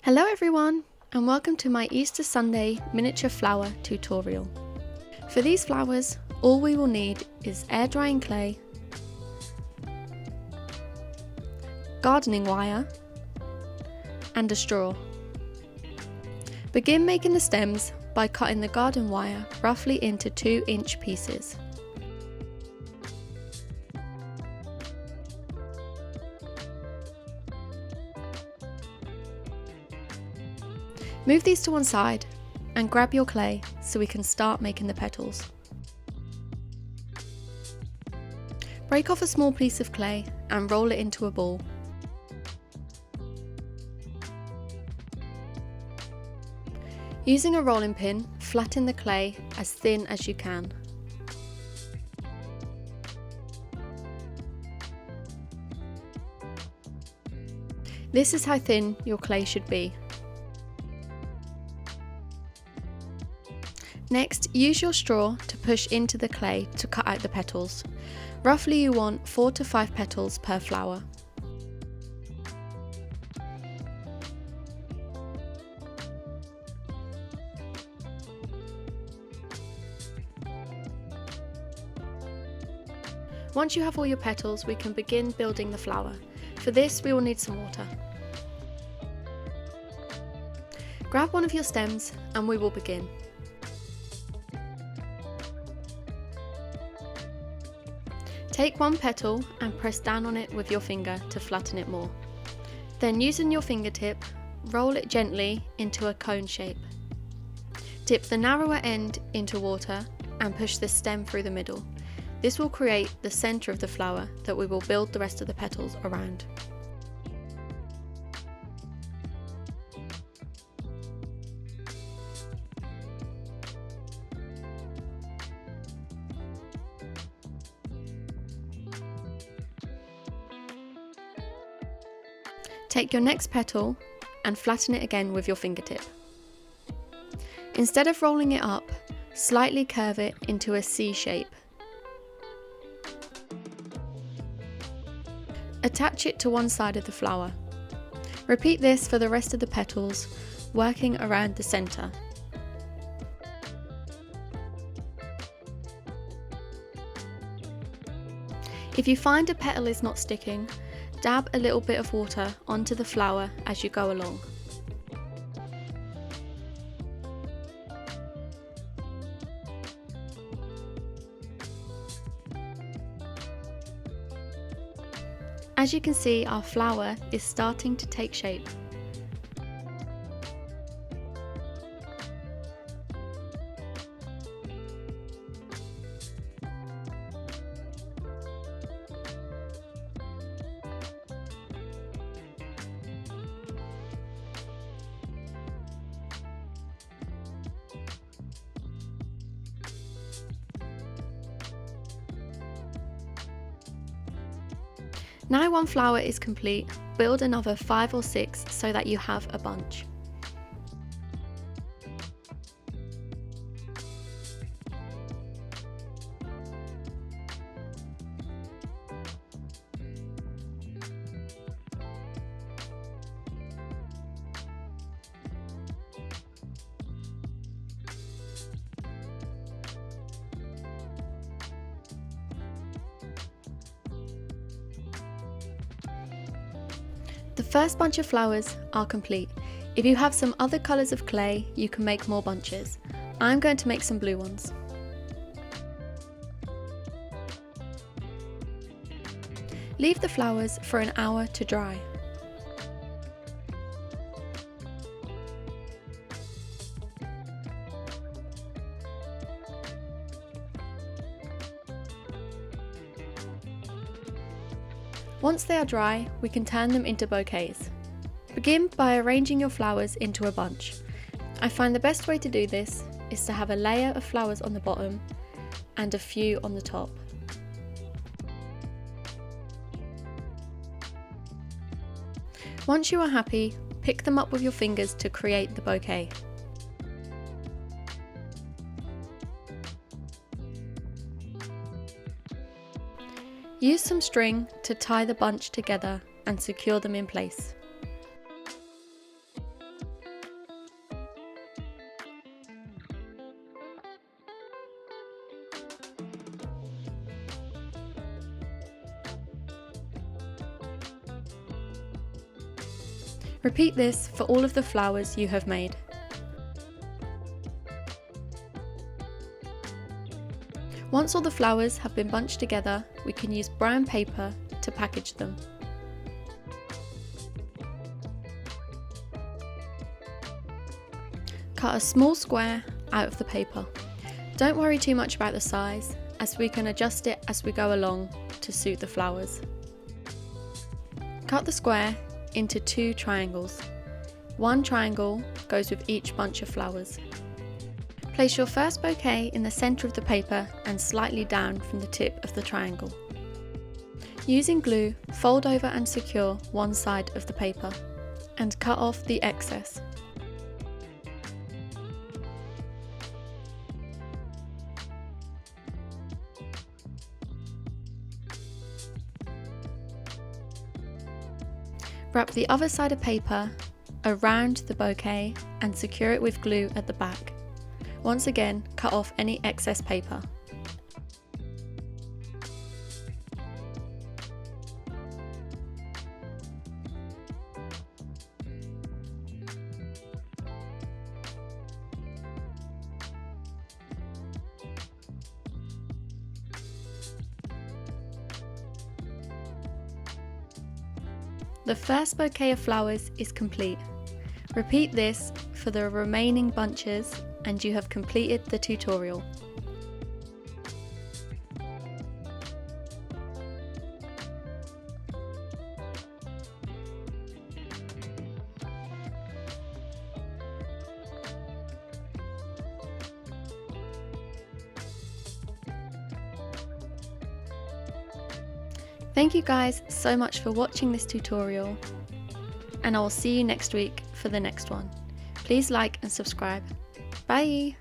Hello everyone, and welcome to my Easter Sunday miniature flower tutorial. For these flowers, all we will need is air drying clay, gardening wire, and a straw. Begin making the stems by cutting the garden wire roughly into 2-inch pieces. Move these to one side and grab your clay so we can start making the petals. Break off a small piece of clay and roll it into a ball. Using a rolling pin, flatten the clay as thin as you can. This is how thin your clay should be. Next, use your straw to push into the clay to cut out the petals. Roughly you want 4 to 5 petals per flower. Once you have all your petals, we can begin building the flower. For this, we will need some water. Grab one of your stems and we will begin. Take one petal and press down on it with your finger to flatten it more. Then using your fingertip, roll it gently into a cone shape. Dip the narrower end into water and push the stem through the middle. This will create the centre of the flower that we will build the rest of the petals around. Take your next petal and flatten it again with your fingertip. Instead of rolling it up, slightly curve it into a C shape. Attach it to one side of the flower. Repeat this for the rest of the petals, working around the centre. If you find a petal is not sticking, dab a little bit of water onto the flower as you go along. As you can see, our flower is starting to take shape. Now one flower is complete, build another 5 or 6 so that you have a bunch. The first bunch of flowers are complete. If you have some other colours of clay, you can make more bunches. I'm going to make some blue ones. Leave the flowers for an hour to dry. Once they are dry, we can turn them into bouquets. Begin by arranging your flowers into a bunch. I find the best way to do this is to have a layer of flowers on the bottom and a few on the top. Once you are happy, pick them up with your fingers to create the bouquet. Use some string to tie the bunch together and secure them in place. Repeat this for all of the flowers you have made. Once all the flowers have been bunched together, we can use brown paper to package them. Cut a small square out of the paper. Don't worry too much about the size, as we can adjust it as we go along to suit the flowers. Cut the square into 2 triangles. 1 triangle goes with each bunch of flowers. Place your first bouquet in the centre of the paper and slightly down from the tip of the triangle. Using glue, fold over and secure one side of the paper and cut off the excess. Wrap the other side of paper around the bouquet and secure it with glue at the back. Once again, cut off any excess paper. The first bouquet of flowers is complete. Repeat this for the remaining bunches and you have completed the tutorial. Thank you guys so much for watching this tutorial, and I will see you next week for the next one. Please like and subscribe. Bye!